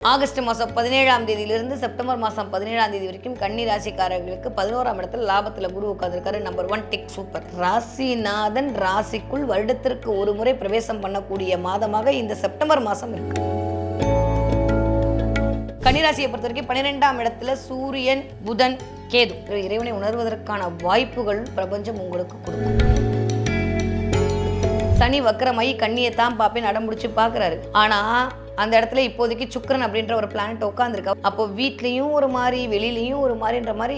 August மாதம் 17ஆம் தேதியிலிருந்து September மாதம் 17ஆம் தேதி வரைக்கும் கன்னி ராசிக்காரர்களுக்கு 11ஆம் இடத்துல லாபத்தில் குரு உட்கார்ந்திருக்காரு. Number 1 tick super. ராசிநாதன் ராசிக்குள் வருடத்திற்கு ஒரு முறை பிரவேசம் பண்ணக்கூடிய மாதமாக இந்த செப்டம்பர் மாதம் இருக்கு. கன்னிராசியை பொறுத்த வரைக்கும் 12ஆம் இடத்துல சூரியன், புதன், கேது. இறைவனை உணர்வதற்கான வாய்ப்புகள் பிரபஞ்சம் உங்களுக்கு கொடுக்கும். சனி வக்கரமாயி கன்னியை தான் பார்ப்பேன் அடம்பிடிச்சு பார்க்குறாரு. ஆனால் அந்த இடத்துல இப்போதைக்கு சுக்கிரன் அப்படின்ற ஒரு பிளானட் உட்காந்துருக்கா. அப்போ வீட்லேயும் ஒரு மாதிரி வெளியிலையும் ஒரு மாதிரின்ற மாதிரி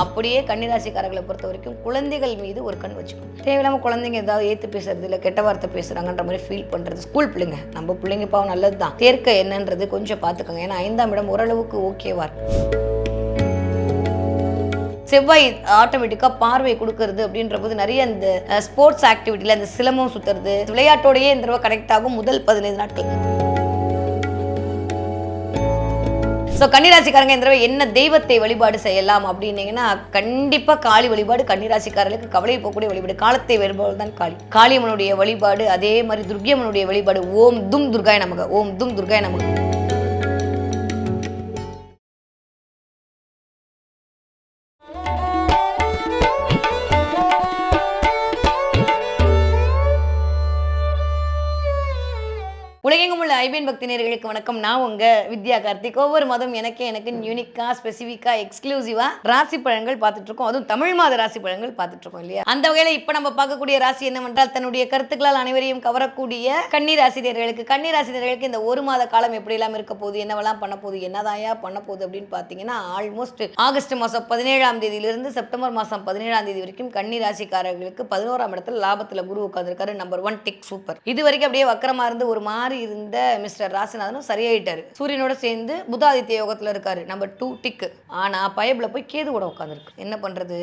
அப்படியே கன்னிராசிக்காரர்களை பொறுத்த வரைக்கும் குழந்தைகள் மீது ஒரு கண் வச்சுக்கணும். தேவையில்லாமல் குழந்தைங்க ஏதாவது ஏற்று பேசுறது இல்லை கெட்ட வார்த்தை பேசுகிறாங்கன்ற மாதிரி ஃபீல் பண்ணுறது. ஸ்கூல் பிள்ளைங்க நம்ம பிள்ளைங்க பாவம் நல்லது தான். தேர்க்க என்னன்றது கொஞ்சம் பார்த்துக்கோங்க. ஏன்னா 5ஆம் இடம் ஓரளவுக்கு ஓகேவா இருக்கு. செவ்வாய் ஆட்டோமேட்டிக்காக பார்வை கொடுக்கறது அப்படின்ற போது நிறைய இந்த ஸ்போர்ட்ஸ் ஆக்டிவிட்டியில் அந்த சிலம்பம் சுற்றுறது விளையாட்டோடையே இந்த தடவை கனெக்ட் ஆகும் முதல் 15 நாட்கள். ஸோ கன்னிராசிக்காரங்க இந்த தடவை என்ன தெய்வத்தை வழிபாடு செய்யலாம் அப்படின்னீங்கன்னா கண்டிப்பாக காளி வழிபாடு கன்னிராசிக்காரர்களுக்கு கவலை போகக்கூடிய வழிபாடு. காலத்தை வரும்போது தான் காளி. காளியம்மனுடைய வழிபாடு, அதே மாதிரி துர்கியம்மனுடைய வழிபாடு. ஓம் தும் துர்காய நமக, ஓம் தும் துர்காய நமக. உலகெங்கும் உள்ள ஐபிஎன் பக்தி நேயர்களுக்கு வணக்கம். நான் உங்க வித்யா கார்த்திக். ஒவ்வொரு மாதம் எனக்கு யூனிக்கா, ஸ்பெசிஃபிக்கா, எக்ஸ்க்ளூசிவா ராசி பழங்கள் பார்த்துட்டு இருக்கோம். அதுவும் தமிழ் மாத ராசி பழங்கள் பார்த்துட்டு இருக்கோம் இல்லையா? அந்த வகையில இப்ப நம்ம பார்க்கக்கூடிய ராசி என்னவென்றால் தன்னுடைய கருத்துக்களால் அனைவரையும் கவரக்கூடிய கன்னி ராசினியர்களுக்கு இந்த ஒரு மாத காலம் எப்படி எல்லாம் இருக்க போகுது, என்னவெல்லாம் பண்ண போகுது, என்னதாயா பண்ண போகுது அப்படின்னு பாத்தீங்கன்னா ஆல்மோஸ்ட் ஆகஸ்ட் மாதம் 17ஆம் தேதியிலிருந்து செப்டம்பர் மாதம் 17ஆம் தேதி வரைக்கும் கன்னி ராசிக்காரர்களுக்கு 11ஆம் இடத்துல லாபத்துல குரு உட்கார்ந்திருக்காரு. Number 1 tick super. இது வரைக்கும் அப்படியே வக்கரமா இருந்து ஒரு மாதிரி இருந்த மிஸ்டர் ராசிநாதனும் சரியாயிட்டாரு. சூரியனோட சேர்ந்து புதாதித்ய யோகத்துல இருக்காரு. Number 2 tick. ஆனா பயபுல போய் கேது கூட உட்காந்துருக்கு. என்ன பண்றது?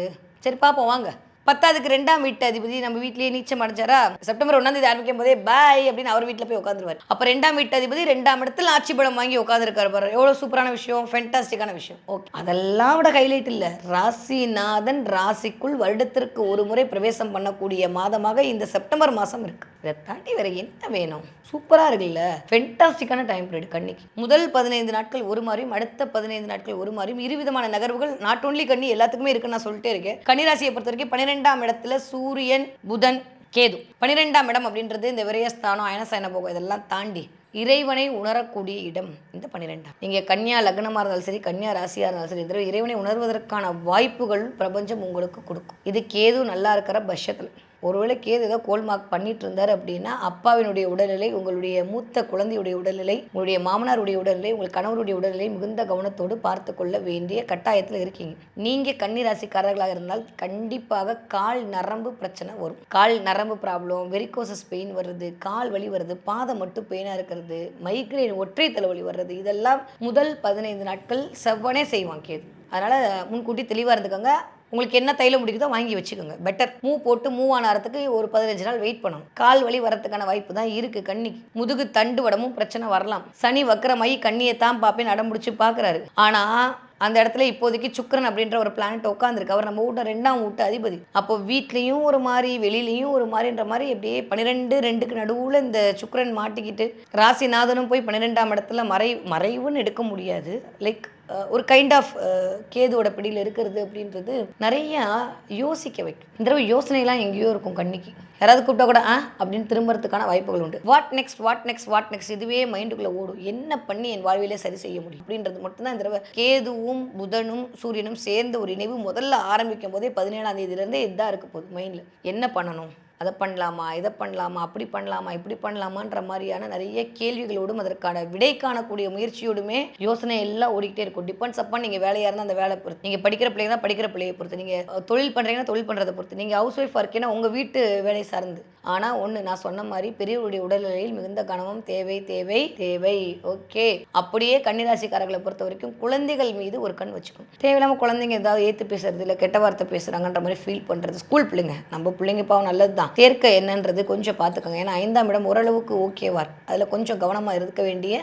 சரி பாப்போம் வாங்க. 10க்கு 2ஆம் வீட்டு அதிபதி நம்ம வீட்லயே நீச்சம் அடைஞ்சாரா? செப்டம்பர் 1ஆம் தேதி ஆரம்பிக்கும் போதே பாய் அப்படின்னு அவர் வீட்டில் போய் உட்காந்துருவார். அப்போ 2ஆம் வீட்டு அதிபதி 2ஆம் இடத்துல ஆட்சி படம் வாங்கி உட்காந்துருக்காரு பாரு. எவ்வளோ சூப்பரான விஷயம், ஃபென்டாஸ்டிக்கான விஷயம். ஓகே, அதெல்லாம் விட ஹைலைட் இல்லை, ராசிநாதன் ராசிக்குள் வருடத்திற்கு ஒரு முறை பிரவேசம் பண்ணக்கூடிய மாதமாக இந்த செப்டம்பர் மாதம் இருக்கு. இதை தாண்டி வேற என்ன வேணும்? சூப்பராக இருக்குல்ல, ஃபென்டாஸ்டிக்கான டைம் பீரியட் கன்னிக்கு. முதல் 15 நாட்கள் ஒரு மாதிரியும் அடுத்த 15 நாட்கள் ஒரு மாதிரியும் இருவிதமான நகர்வுகள் நாட் ஓன்லி கன்னி எல்லாத்துக்குமே இருக்குன்னு நான் சொல்லிட்டே இருக்கேன். கன்னிராசியை பொறுத்த வரைக்கும் 12ஆம் இடத்துல சூரியன், புதன், கேது. 12ஆம் இடம் அப்படின்றது இந்த விரயஸ்தானம், அயனசயன போகம் இதெல்லாம் தாண்டி இறைவனை உணரக்கூடிய இடம் இந்த 12ஆம். நீங்க கன்னியா லக்னமாக இருந்தாலும் சரி, கன்னியா ராசியாக இருந்தாலும் சரி, இந்த இறைவனை உணர்வதற்கான வாய்ப்புகள் பிரபஞ்சம் உங்களுக்கு கொடுக்கும். இது கேது நல்லா இருக்கிற பட்சத்தில். ஒருவேளை கேது ஏதோ கோல்மார்க் பண்ணிட்டு இருந்தார் அப்படின்னா அப்பாவினுடைய உடல்நிலை, உங்களுடைய மூத்த குழந்தையுடைய உடல்நிலை, உங்களுடைய மாமனாருடைய உடல்நிலை, உங்கள் கணவருடைய உடல்நிலை மிகுந்த கவனத்தோடு பார்த்து கொள்ள வேண்டிய கட்டாயத்தில் இருக்கீங்க. நீங்க கன்னி ராசிக்காரர்களாக இருந்தால் கண்டிப்பாக கால் நரம்பு பிரச்சனை வரும். கால் நரம்பு ப்ராப்ளம், வெரிகோசஸ் பெயின் வருது, கால் வலி வருது, பாதம் மட்டும் பெயினாக இருக்கிறது, மைக்ரேன் ஒற்றை தலைவலி வர்றது, இதெல்லாம் முதல் 15 நாட்கள் செவ்வனே செய்வான் கேது. அதனால் முன்கூட்டி தெளிவாக இருந்துக்கோங்க. உங்களுக்கு என்ன தைலம் முடிக்குதோ வாங்கி வச்சுக்கோங்க. பெட்டர். போட்டு மூவ் ஆனறதுக்கு ஒரு 15 நாள் வெயிட் பண்ணணும். கால் வலி வரதுக்கான வாய்ப்பு தான் இருக்கு கன்னிக்கு. முதுகு தண்டு வடமும் பிரச்சனை வரலாம். சனி வக்கரமாயி கன்னியை தான் பார்ப்பேன் அடம்பிடிச்சு பார்க்குறாரு. ஆனால் அந்த இடத்துல இப்போதைக்கு சுக்கிரன் அப்படின்ற ஒரு பிளானட் உட்காந்துருக்கு. அவர் நம்ம வீட்டை 2ஆம் வீட்டு அதிபதி. அப்போ வீட்லேயும் ஒரு மாதிரி வெளியிலையும் ஒரு மாதிரின்ற மாதிரி அப்படியே 12-2க்கு நடுவில் இந்த சுக்கிரன் மாட்டிக்கிட்டு ராசிநாதனும் போய் 12ஆம் இடத்துல மறைவுன்னு எடுக்க முடியாது. லைக் ஒரு கைண்ட் ஆஃப் கேதுவோட பிடியில் இருக்கிறது அப்படின்றது நிறையா யோசிக்க வைக்கும். இந்த தடவை யோசனைலாம் எங்கேயோ இருக்கும் கன்னிக்கு. யாராவது கூப்பிட்டா கூட அப்படின்னு திரும்புறதுக்கான வாய்ப்புகள் உண்டு. வாட் நெக்ஸ்ட் இதுவே மைண்டுக்குள்ளே ஓடும். என்ன பண்ணி என் வாழ்விலே சரி செய்ய முடியும் அப்படின்றது மட்டும்தான் இந்த தடவை. கேதுவும் புதனும் சூரியனும் சேர்ந்த ஒரு இணைவு முதல்ல ஆரம்பிக்கும் போதே 17ஆம் தேதியிலேருந்தே இதாக இருக்க போகுது மைண்டில். என்ன பண்ணணும், அதை பண்ணலாமா, இதை பண்ணலாமா, அப்படி பண்ணலாமா, இப்படி பண்ணலாமான்ற மாதிரியான நிறைய கேள்விகளோடும் அதற்கான விடை காணக்கூடிய முயற்சியோடுமே யோசனை எல்லாம் ஓடிக்கிட்டே இருக்கும். டிபெண்ட்ஸ் அப்பா நீங்கள் வேலையாக இருந்தால் அந்த வேலை பொறுத்து, நீங்கள் படிக்கிற பிள்ளைங்க தான் படிக்கிற பிள்ளையை பொறுத்து, நீங்கள் தொழில் பண்ணுறீங்கன்னா தொழில் பண்ணுறதை பொறுத்து, நீங்கள் ஹவுஸ் ஒய்ஃபாக இருக்கீங்கன்னா உங்கள் வீட்டு வேலை சார்ந்து. ஆனால் ஒன்று நான் சொன்ன மாதிரி பெரியவருடைய உடல்நிலையில் மிகுந்த கவனம் தேவை. ஓகே, அப்படியே கன்னிராசிக்காரர்களை பொறுத்த வரைக்கும் குழந்தைகள் மீது ஒரு கண் வச்சுக்கணும். தேவையில்லாமல் குழந்தைங்க ஏதாவது ஏற்று பேசுறது இல்லை கெட்ட வார்த்தை பேசுகிறாங்கன்ற மாதிரி ஃபீல் பண்ணுறது. ஸ்கூல் பிள்ளைங்க நம்ம பிள்ளைங்க பாவம் நல்லது தான். தேர்க்க என்னன்றது கொஞ்சம் பார்த்துக்கோங்க. ஏன்னா 5ஆம் இடம் ஓரளவுக்கு ஓகேவா இருக்கு. அதில் கொஞ்சம் கவனமாக இருக்க வேண்டிய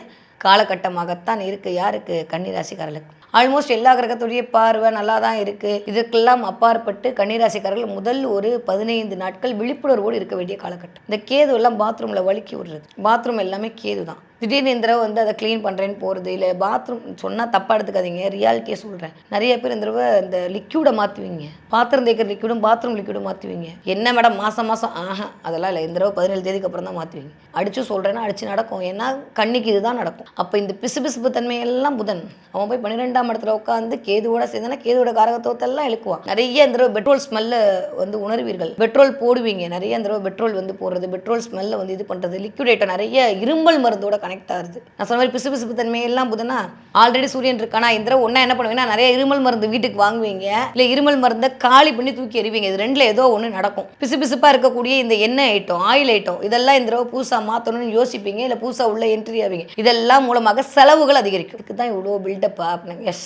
காலகட்டமாகத்தான் இருக்குது. யாருக்கு? கன்னி ராசிக்காரர்களுக்கு. ஆல்மோஸ்ட் எல்லா கிரகத்துடைய பார்வை நல்லா தான் இருக்குது. இதற்கெல்லாம் அப்பாற்பட்டு கன்னிராசிக்காரர்கள் முதல் ஒரு 15 நாட்கள் விழிப்புணர்வோடு இருக்க வேண்டிய காலகட்டம். இந்த கேது எல்லாம் பாத்ரூமில் வலிக்கி விடுறது, பாத்ரூம் எல்லாமே கேது தான். திடீர்னு இந்த தடவை வந்து அதை க்ளீன் பண்ணுறேன்னு போகிறது, இல்லை பாத்ரூம் சொன்னால் தப்பாக எடுத்துக்காதீங்க, ரியாலிட்டியை சொல்கிறேன். நிறைய பேர் இந்த தடவை இந்த லிக்யூடை மாற்றுவீங்க, பாத்திரம் தேய்க்கிற லிக்யூடும் பாத்ரூம் லிக்யூடும் மாற்றுவீங்க. என்ன மேடம் மாதம் அதெல்லாம் இல்லை, இந்த தடவை 17 தேதிக்கு அப்புறம் தான் மாற்றுவீங்க. அடித்து சொல்கிறேன்னா அடித்து நடக்கும். ஏன்னா கண்ணிக்கு இதுதான் நடக்கும். அப்போ இந்த பிசுபிசுப்பு தன்மையெல்லாம் புதன் அவன் போய் 12ஆம் இடத்துல உட்காந்து கேதுவோட சேர்ந்தனா கேதுவோட காரகத்துவத்தெல்லாம் இழுக்குவான். நிறைய இந்த தடவை பெட்ரோல் ஸ்மெல்ல வந்து உணர்வீர்கள். பெட்ரோல் போடுவீங்க, நிறைய இந்த தடவை பெட்ரோல் வந்து போடுறது, பெட்ரோல் ஸ்மெல்ல வந்து இது பண்ணுறது, லிக்விடேட்டர் நிறைய இரும்பல் மருந்தோட கனெக்ட் ஆகுது. நான் சொன்ன மாதிரி பிசுபிசுப்பு தன்மையெல்லாம் புதனா ஆல்ரெடி சூரியன் இருக்கானா இந்த தடவை ஒன்றா என்ன பண்ணுவீங்கன்னா நிறைய இருமல் மருந்து வீட்டுக்கு வாங்குவீங்க, இல்லை இருமல் மருந்தை காலி பண்ணி தூக்கி எறிவீங்க. இது ரெண்டில் ஏதோ ஒன்று நடக்கும். பிசுபிசுப்பாக இருக்கக்கூடிய இந்த எண்ணெய் ஐட்டம், ஆயில் ஐட்டம் இதெல்லாம் இந்த தடவை புதுசாக மாற்றணும்னு யோசிப்பீங்க, இல்லை புதுசாக உள்ள என்ட்ரி ஆவீங்க. இதெல்லாம் மூலமாக செலவுகள் அதிகரிக்கும். இதுக்கு தான் இவ்வளோ பில்டப்பா அப்படின்னா எஸ்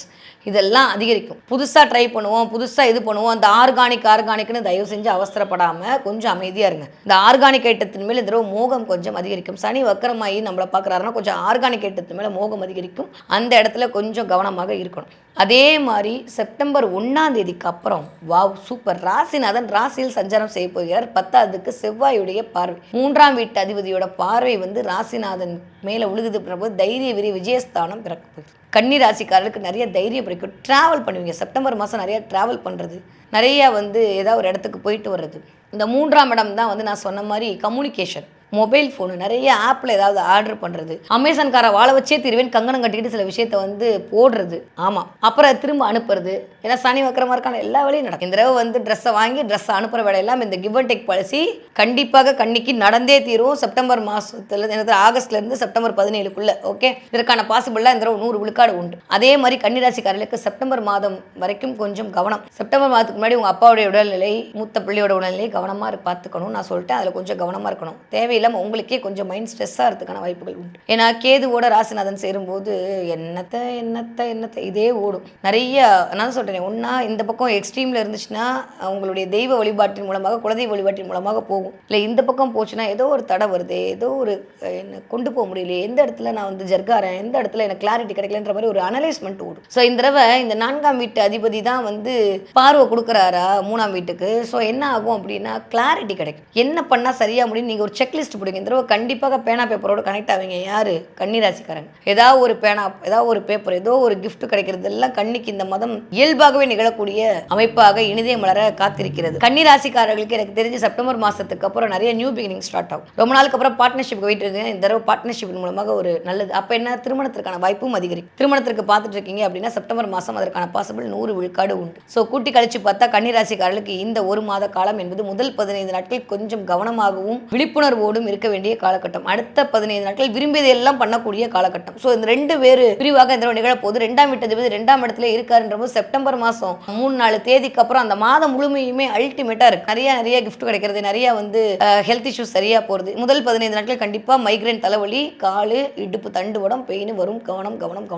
இதெல்லாம் அதிகரிக்கும். புதுசாக ட்ரை பண்ணுவோம், புதுசாக இது பண்ணுவோம். அந்த ஆர்கானிக்னு தயவு செஞ்சு அவசரப்படாமல் கொஞ்சம் அமைதியாக இருங்க. இந்த ஆர்கானிக் ஐட்டத்தின் மேல் இந்த தடவை மோகம் கொஞ்சம் அதிகரிக்கும். சனி வக்கரமாகி நம்மளை பார்க்குறாருன்னா கொஞ்சம் ஆர்கானிக் ஐட்டத்தின் மேலே மோகம் அதிகரிக்கும். அந்த இடத்துல கொஞ்சம் கவனமாக இருக்கணும். அதே மாதிரி செப்டம்பர் 1ஆம் தேதிக்கு அப்புறம் வாவ் சூப்பர், ராசிநாதன் ராசியில் சஞ்சாரம் செய்ய போகிறார். 10ஆவதுக்கு செவ்வாயுடைய பார்வை, 3ஆம் வீட்டு அதிபதியோட பார்வை வந்து ராசிநாதன் மேலே உழுகுது. போது தைரிய விரி விஜயஸ்தானம் பிறக்க போகுது. கன்னி ராசிக்காரர்களுக்கு நிறைய தைரியம் பிடிக்கும். ட்ராவல் பண்ணுவீங்க. செப்டம்பர் மாதம் நிறைய ட்ராவல் பண்ணுறது, நிறையா வந்து ஏதாவது ஒரு இடத்துக்கு போயிட்டு வர்றது. இந்த 3ஆம் இடம் தான் வந்து நான் சொன்ன மாதிரி கம்யூனிகேஷன், மொபைல் ஃபோனு, நிறைய ஆப்பில் ஏதாவது ஆர்டர் பண்ணுறது, அமேசான்கார வாழை வச்சே திருவேன் கங்கணம் கட்டிக்கிட்டு சில விஷயத்த வந்து போடுறது, ஆமாம் அப்புறம் திரும்ப அனுப்புறது. ஏன்னா சனி வக்கரமாக இருக்கான எல்லா வேலையும் நடக்கும். இந்த தடவை வந்து ட்ரெஸ்ஸை வாங்கி ட்ரெஸ்ஸை அனுப்புகிற வேலையெல்லாம் இந்த கிவ் அண்ட் டேக் பாலிசி கண்டிப்பாக கண்ணிக்கு நடந்தே தீரும். செப்டம்பர் மாதத்துல எனக்கு ஆகஸ்ட்லேருந்து செப்டம்பர் 17க்குள்ளே ஓகே. இதற்கான பாசிபிளாக இந்த தடவை 100 விழுக்காடு உண்டு. அதே மாதிரி கன்னிராசிக்காரர்களுக்கு செப்டம்பர் மாதம் வரைக்கும் கொஞ்சம் கவனம். செப்டம்பர் மாதத்துக்கு முன்னாடி உங்கள் அப்பாவுடைய உடல்நிலை, மூத்த பிள்ளையோட உடல்நிலை கவனமாக பார்த்துக்கணும். நான் சொல்லிட்டேன், அதில் கொஞ்சம் கவனமாக இருக்கணும். தேவை இல்லாமல் உங்களுக்கே கொஞ்சம் மைண்ட் ஸ்ட்ரெஸ்ஸாக இருக்கிறதுக்கான வாய்ப்புகள் உண்டு. ஏன்னா கேதுவோட ராசிநாதன் சேரும்போது என்னத்தை இதே ஓடும். நிறைய நான் சொல்கிறேன், ஒன்றா இந்த பக்கம் எக்ஸ்ட்ரீமில் இருந்துச்சுன்னா உங்களுடைய தெய்வ வழிபாட்டின் மூலமாக, குலதெய்வ வழிபாட்டின் மூலமாக போகும். இல்லை இந்த பக்கம் போச்சுன்னா ஏதோ ஒரு தடை வருது, ஏதோ ஒரு என்ன கொண்டு போக முடியலையே, எந்த இடத்துல நான் வந்து ஜர்காரேன், எந்த இடத்துல எனக்கு கிளாரிட்டி கிடைக்கலன்ற மாதிரி ஒரு அனலைஸ்மெண்ட் ஓடும். ஸோ இந்த தடவை இந்த 4ஆம் வீட்டு அதிபதி தான் வந்து பார்வை கொடுக்குறாரா 3ஆம் வீட்டுக்கு. ஸோ என்ன ஆகும் அப்படின்னா கிளாரிட்டி கிடைக்கும். என்ன பண்ணால் சரியாக முடியும், நீங்கள் ஒரு செக்லிஸ்ட் பிடிங்க. இந்த தடவை கண்டிப்பாக பேனா பேப்பரோடு கனெக்ட் ஆவீங்க. யார் கன்னிராசிக்காரங்க. ஏதாவது ஒரு பேனா, ஏதாவது ஒரு பேப்பர், ஏதோ ஒரு கிஃப்ட் கிடைக்கிறது எல்லாம் கண்ணிக்கு இந்த மதம் இயல்பாகவே நிகழக்கூடிய அமைப்பாக இனிதே மலர காத்திருக்கிறது. கன்னிராசிக்காரர்களுக்கு எனக்கு தெரிஞ்சு செப்டம்பர் மாதத்துக்கு அப்புறம் நிறைய நியூ பிகினிங் ஸ்டார்ட் ஆகும். ரொம்ப நாளுக்கு அப்புறம் பார்ட்னர்ஷிப் போயிட்டு இருக்கீங்க, இந்த தடவை பார்ட்னர்ஷிப் மூலமாக ஒரு நல்லது. அப்போ என்ன, திருமணத்திற்கான வாய்ப்பும் அதிகரிக்கும். திருமணத்திற்கு பார்த்துட்டு இருக்கீங்க அப்படின்னா செப்டம்பர் மாதம் அதற்கான பாசிபிள் 100 விழுக்காடு உண்டு. ஸோ கூட்டி கழிச்சு பார்த்தா கன்னிராசிக்காரர்களுக்கு இந்த ஒரு மாத காலம் என்பது முதல் 15 நாட்கள் கொஞ்சம் கவனமாகவும் விழிப்புணர்வோடும் இருக்க வேண்டிய காலகட்டம். அடுத்த 15 நாட்கள் விரும்பியதை எல்லாம் பண்ணக்கூடிய காலகட்டம். ஸோ இந்த 2 வேறு பிரிவாக இந்த நிகழப்போது. 2ஆம் வீட்டு அதிபதி 2ஆம் இடத்துல இருக்காருன்றபோது செப்டம்பர் மாதம் 3-4 தேதிக்கு அப்புறம் அந்த மாதம் முழுமையுமே அல்டிமேட்டாக இருக்கு. நிறைய கிஃப்ட் கிடைக்கிறது, நிறைய வந்து ஹெல்த் இஷ்யூஸ் சரியாக போகிறது. முதல் 15 நாட்கள் கண்டிப்பாக மைக்ரேன், தலைவலி, காலு, இடுப்பு, தண்டு உடம், பெயின் வரும். கவனம்.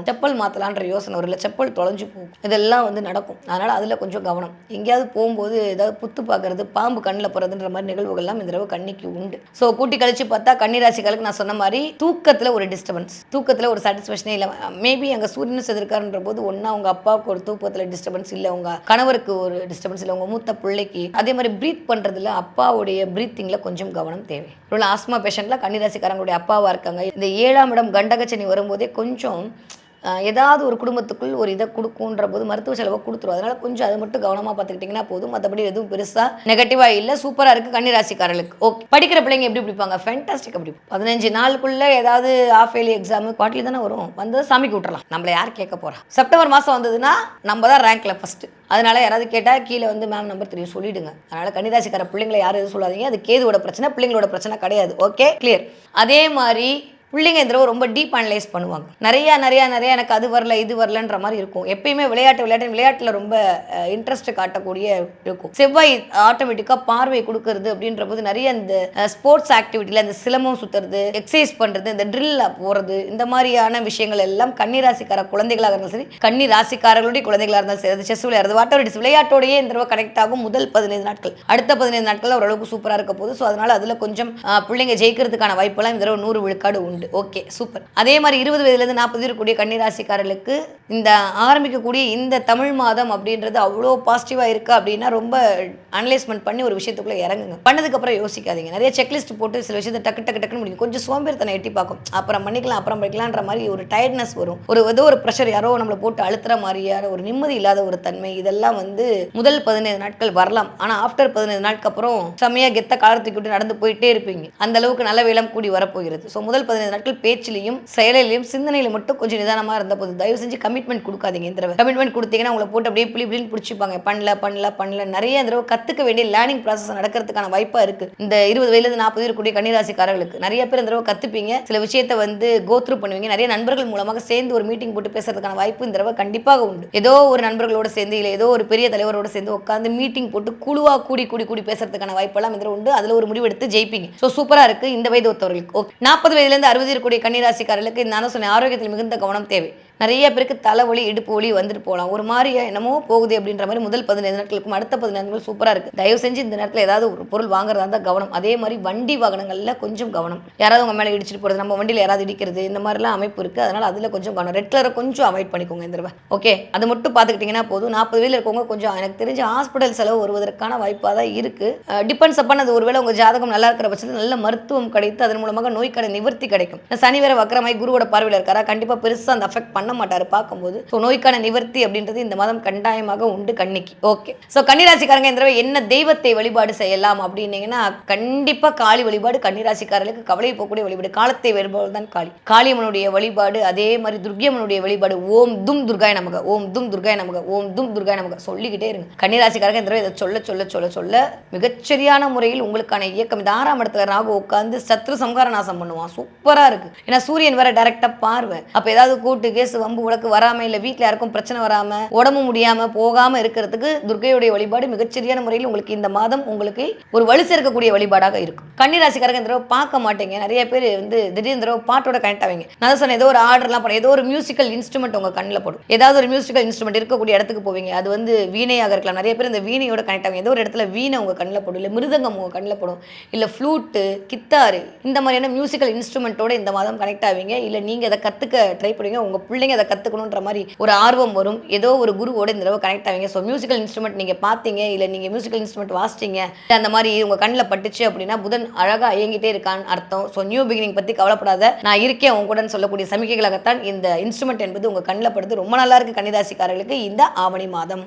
செப்பல் மாற்றலான்ற யோசனை ஒரு இல்லை, செப்பல் தொலைஞ்சு போகும். இதெல்லாம் வந்து நடக்கும். அதனால் அதில் கொஞ்சம் கவனம். எங்கேயாவது போகும்போது ஏதாவது புத்து பார்க்கறது, பாம்பு கண்ணில் போகிறதுன்ற மாதிரி நிகழ்வுகள்லாம் இந்த தடவை கண்ணிக்கு உண்டு. ஸோ கூட்டி கழிச்சு பார்த்தா கன்னிராசிகளுக்கு நான் சொன்ன மாதிரி தூக்கத்தில் ஒரு டிஸ்டர்பன்ஸ், தூக்கத்தில் ஒரு சாட்டிஸ்ஃபேக்ஷனே இல்லை. மேபி அங்கே சூரியன் செதிர்க்காருன்ற போது ஒன்றா உங்கள் அப்பாவுக்கு ஒரு தூக்கத்தில் டிஸ்டர்பன்ஸ் இல்லை, உங்கள் கணவருக்கு ஒரு டிஸ்டர்பன்ஸ் இல்லை, உங்கள் மூத்த பிள்ளைக்கு. அதே மாதிரி ப்ரீத் பண்ணுறதுல அப்பாவுடைய ப்ரீத்திங்கில் கொஞ்சம் கவனம் தேவை. ஒரு ஆஸ்மா பேஷண்ட்லாம் கன்னிராசிக்காரங்களுடைய அப்பாவாக இருக்காங்க. இந்த 7ஆம் இடம் கண்டகச்சனி வரும்போதே கொஞ்சம் ஏதாவது ஒரு குடும்பத்துக்குள் ஒரு இதை கொடுக்குன்ற போது மருத்துவ செலவை கொடுத்துரும். அதனால் கொஞ்சம் அதை மட்டும் கவனமாக பார்த்துக்கிட்டிங்கன்னா போதும். மற்றபடி எதுவும் பெருசாக நெகட்டிவாக இல்லை. சூப்பராக இருக்குது கன்னிராசிக்காரர்களுக்கு. ஓகே, படிக்கிற பிள்ளைங்க எப்படி பிடிப்பாங்க, ஃபேண்டாஸ்டிக். அப்படி 15 நாளுக்குள்ளே ஏதாவது ஆஃப் இயர்லி எக்ஸாமு குவார்டர்லி தானே வரும், வந்து சாமிக்கு விட்டுறலாம். நம்மளை யார் கேட்க போகிறா. செப்டம்பர் மாதம் வந்ததுன்னா நம்ம தான் ரேங்க்கில் ஃபஸ்ட்டு. அதனால யாராவது கேட்டால் கீழே வந்து மேம் நம்பர் 3 சொல்லிவிடுங்க. அதனால் கன்னிராசிக்கார பிள்ளைங்களை யாரும் எதுவும் சொல்லாதீங்க. அது கேதுவோட பிரச்சனை, பிள்ளைங்களோட பிரச்சனை கிடையாது. Okay, clear. அதே மாதிரி பிள்ளைங்க இந்த ரொம்ப டீப் அனலைஸ் பண்ணுவாங்க. நிறையா எனக்கு அது வரல இது வரலன்ற மாதிரி இருக்கும். எப்பயுமே விளையாட்டில் ரொம்ப இன்ட்ரெஸ்ட் காட்டக்கூடிய இருக்கும். செவ்வாய் ஆட்டோமேட்டிக்காக பார்வை கொடுக்கறது அப்படின்ற போது நிறைய இந்த ஸ்போர்ட்ஸ் ஆக்டிவிட்டியில் இந்த சிலம்பம் சுற்றுறது, எக்ஸசைஸ் பண்ணுறது, இந்த ட்ரில் போகிறது, இந்த மாதிரியான விஷயங்கள் எல்லாம் கன்னிராசிக்கார குழந்தைகளாக இருந்தாலும் சரி, கன்னிராசிக்காரர்களுடைய குழந்தைகளாக இருந்தாலும் சரி, அது செஸ் விளையாடுறது, வாட்டர் விளையாட்டோடையே இந்த தடவை கனெக்ட் ஆகும். முதல் 15 நாட்கள், அடுத்த 15 நாட்கள் ஓரளவுக்கு சூப்பராக இருக்க போகுது. ஸோ அதனால் அதில் கொஞ்சம் பிள்ளைங்க ஜெயிக்கிறதுக்கான வாய்ப்பெல்லாம் இந்த தடவை 100 விழுக்காடு உண்டு. உண்டு. Okay, super. அதே மாதிரி 20 வயதுலேருந்து 40 இருக்கக்கூடிய கன்னிராசிக்காரர்களுக்கு இந்த ஆரம்பிக்கக்கூடிய இந்த தமிழ் மாதம் அப்படின்றது அவ்வளோ பாசிட்டிவாக இருக்கா அப்படின்னா ரொம்ப அனலைஸ்மெண்ட் பண்ணி ஒரு விஷயத்துக்குள்ளே இறங்குங்க. பண்ணதுக்கப்புறம் யோசிக்காதீங்க. நிறைய செக்லிஸ்ட் போட்டு சில விஷயத்தை டக்கு டக்கு டக்குன்னு முடியும். கொஞ்சம் சோம்பேறித்தனை எட்டி பார்க்கும். அப்புறம் பண்ணிக்கலான்ற மாதிரி ஒரு டயர்ட்னஸ் வரும். ஏதோ ஒரு ப்ரெஷர் யாரோ நம்மளை போட்டு அழுத்துற மாதிரியான ஒரு நிம்மதி இல்லாத ஒரு தன்மை, இதெல்லாம் முதல் 15 நாட்கள் வரலாம். ஆனால் ஆஃப்டர் 15 நாட்களுக்கு அப்புறம் செம்மையாக கெத்த காலத்துக்கு விட்டு நடந்து போயிட்டே இருப்பீங்க. அந்த அளவுக்கு நல்ல வேலம் கூடி வரப்போகிறது. ஸோ முதல் 15 நாட்கள் பேச்சிலையும் செயலிலையும் சிந்தனையில மட்டும் கொஞ்சம் நிதானமாக இருந்த போது தயவு செஞ்சு கமிட்மெண்ட் கொடுக்காதீங்க. இந்த தடவை கமிட்மெண்ட் கொடுத்தீங்கன்னா உங்களை போட்டு அப்படியே பிள்ளைன்னு பிடிச்சிப்பாங்க. பண்ணல நிறைய தடவை கற்றுக்க வேண்டிய லேர்னிங் ப்ராசஸ் நடக்கிறதுக்கான வாய்ப்பாக இருக்குது. இந்த 20 வயதுலேருந்து 40 இருக்கக்கூடிய கன்னிராசிக்காரர்களுக்கு நிறைய பேர் இந்த தடவை கற்றுப்பீங்க. சில விஷயத்தை கோத்ரூ பண்ணுவீங்க. நிறைய நண்பர்கள் மூலமாக சேர்ந்து ஒரு மீட்டிங் போட்டு பேசுறதுக்கான வாய்ப்பு இந்த தடவை கண்டிப்பாக உண்டு. ஏதோ ஒரு நண்பர்களோட சேர்ந்து இல்லை ஏதோ ஒரு பெரிய தலைவரோட சேர்ந்து உட்காந்து மீட்டிங் போட்டு குழுவா கூடி பேசுறதுக்கான வாய்ப்பெல்லாம் இந்த உண்டு. அதில் ஒரு முடிவு எடுத்து ஜெயிப்பீங்க. ஸோ சூப்பராக இருக்கு இந்த வயது ஒருத்தவர்களுக்கு. ஓகே, 40 வயதுலேருந்து 60 இருக்கக்கூடிய கன்னிராசிக்காரர்களுக்கு நான் சொன்ன ஆரோக்கியத்தில் மிகுந்த கவனம் தேவை. நிறைய பேருக்கு தலைவலி இடுப்பு வலி வந்துட்டு போகலாம். ஒரு மாதிரி என்னமோ போகுது அப்படின்ற மாதிரி முதல் 15 நாட்களுக்கும் அடுத்த 15 நாட்கள் சூப்பராக இருக்குது. தயவு செஞ்சு இந்த நேரத்தில் ஏதாவது ஒரு பொருள் வாங்குறதா இருந்தால் கவனம். அதே மாதிரி வண்டி வாகனங்களில் கொஞ்சம் கவனம். யாராவது உங்கள் மேலே இடிச்சிட்டு போகிறது, நம்ம வண்டியில் யாராவது இடிக்கிறது, இந்த மாதிரிலாம் அமைப்பு இருக்குது. அதனால் அதில் கொஞ்சம் கவனம். ரெட் கலரை கொஞ்சம் அவாய்ட் பண்ணிக்கோங்க இந்த தடவை. ஓகே, அது மட்டும் பார்த்துக்கிட்டிங்கன்னா போதும். 40 வயதில் இருக்கவங்க கொஞ்சம் எனக்கு தெரிஞ்ச ஹாஸ்பிட்டல் செலவு வருவதற்கான வாய்ப்பாக தான் இருக்குது. டிபெண்ட்ஸ் அப்பான் அது ஒருவேளை உங்கள் ஜாதகம் நல்லா இருக்கிற பட்சத்தில் நல்ல மருத்துவம் கிடைத்து அதன் மூலமாக நோய்க்கான நிவர்த்தி கிடைக்கும். சனி வேற வக்கரமாய் குருவோட பார்வையில் இருக்காரா, கண்டிப்பாக பெருசாக அந்த அஃபெக்ட் பண்ண மாட்டார் பார்க்கும்போது. ஸோ நோய்க்கான நிவர்த்தி அப்படின்றது இந்த மாதம் கண்டாயமாக உண்டு கன்னிக்கு. ஓகே, ஸோ கன்னிராசிக்காரங்க இந்த தடவை என்ன தெய்வத்தை வழிபாடு செய்யலாம் அப்படின்னீங்கன்னா கண்டிப்பாக காளி வழிபாடு கன்னிராசிக்காரர்களுக்கு கவலை போகக்கூடிய வழிபாடு. காலத்தை வருபவள் தான் காளி. காளியம்மனுடைய வழிபாடு, அதே மாதிரி துர்கியம்மனுடைய வழிபாடு. ஓம் தும் துர்காய நமக, ஓம் தும் துர்காய நமக, ஓம் தும் துர்காய நமக சொல்லிக்கிட்டே இருங்க. கன்னிராசிக்காரங்க இந்த தடவை இதை சொல்ல மிகச்சரியான முறையில் உங்களுக்கான இயக்கம். இந்த 6ஆம் இடத்துல ராகு உட்காந்து சத்ரு சம்ஹார நாசம் பண்ணுவான். சூப்பராக இருக்கு. ஏன்னா சூரியன் வேற டைரக்டா பார்வை. அப்போ ஏதாவது கூட்டு கேஸ் வம்பு உலக்கு வராம இல்லை வீட்டில் யாருக்கும் பிரச்சனை வராம உடம்பு முடியாம போகாம இருக்கிறதுக்கு துர்கையுடைய வழிபாடு மிகச்சரியான முறையில் உங்களுக்கு இந்த மாதம் உங்களுக்கு ஒரு வலு சேர்க்கக்கூடிய வழிபாடாக இருக்கும். கன்னிராசிக்காரங்க இந்த தடவை பார்க்க மாட்டீங்க. நிறைய பேர் திடீர்னு தடவை பாட்டோட கனெக்ட் ஆவீங்க. நான் சொன்னேன் ஏதோ ஒரு ஆர்டர்லாம் பண்ண ஏதோ ஒரு மியூசிக்கல் இன்ஸ்ட்ருமெண்ட் உங்க கண்ணில் போடும். ஏதாவது ஒரு மியூசிக்கல் இன்ஸ்ட்ருமெண்ட் இருக்கக்கூடிய இடத்துக்கு போவீங்க. அது வீணையாக இருக்கலாம். நிறைய பேர் இந்த வீணையோட கனெக்ட் ஆவீங்க. ஏதோ ஒரு இடத்துல வீணை உங்க கண்ணில் போடும், இல்லை மிருதங்கம் உங்க கண்ணில் போடும், இல்லை ஃப்ளூட்டு, கித்தாரு, இந்த மாதிரியான மியூசிக்கல் இன்ஸ்ட்ருமெண்ட்டோட இந்த மாதம் கனெக்ட் ஆவீங்க. இல்லை நீங்க அதை கத்துக்க ட்ரை பண்ணுவீங்க. உங்க பிள்ளைங்க அதை கத்துக்கணுன்ற மாதிரி ஒரு ஆர்வம் வரும். ஏதோ ஒரு குருவோட இந்த தடவை கனெக்ட் ஆவீங்க. ஸோ மியூசிக்கல் இன்ஸ்ட்ருமெண்ட் நீங்க பார்த்தீங்க, இல்லை நீங்க மியூசிக்கல் இன்ஸ்ட்ருமெண்ட் வாசிச்சீங்க, அந்த மாதிரி உங்க கண்ணில் பட்டுச்சு அப்படின்னா புதன் அழகா இயங்கிட்டே இருக்கான்னு அர்த்தம். ஸோ நியூ பிகினிங் பத்தி கவலைப்படாத, நான் இருக்கேன் உங்க கூட சொல்லக்கூடிய சமிக்கைகளாகத்தான் இந்த இன்ஸ்ட்ருமெண்ட் என்பது உங்க கண்ணில் படுது. ரொம்ப நல்லா இருக்கு கன்னிராசிக்காரர்களுக்கு இந்த ஆவணி மாதம்.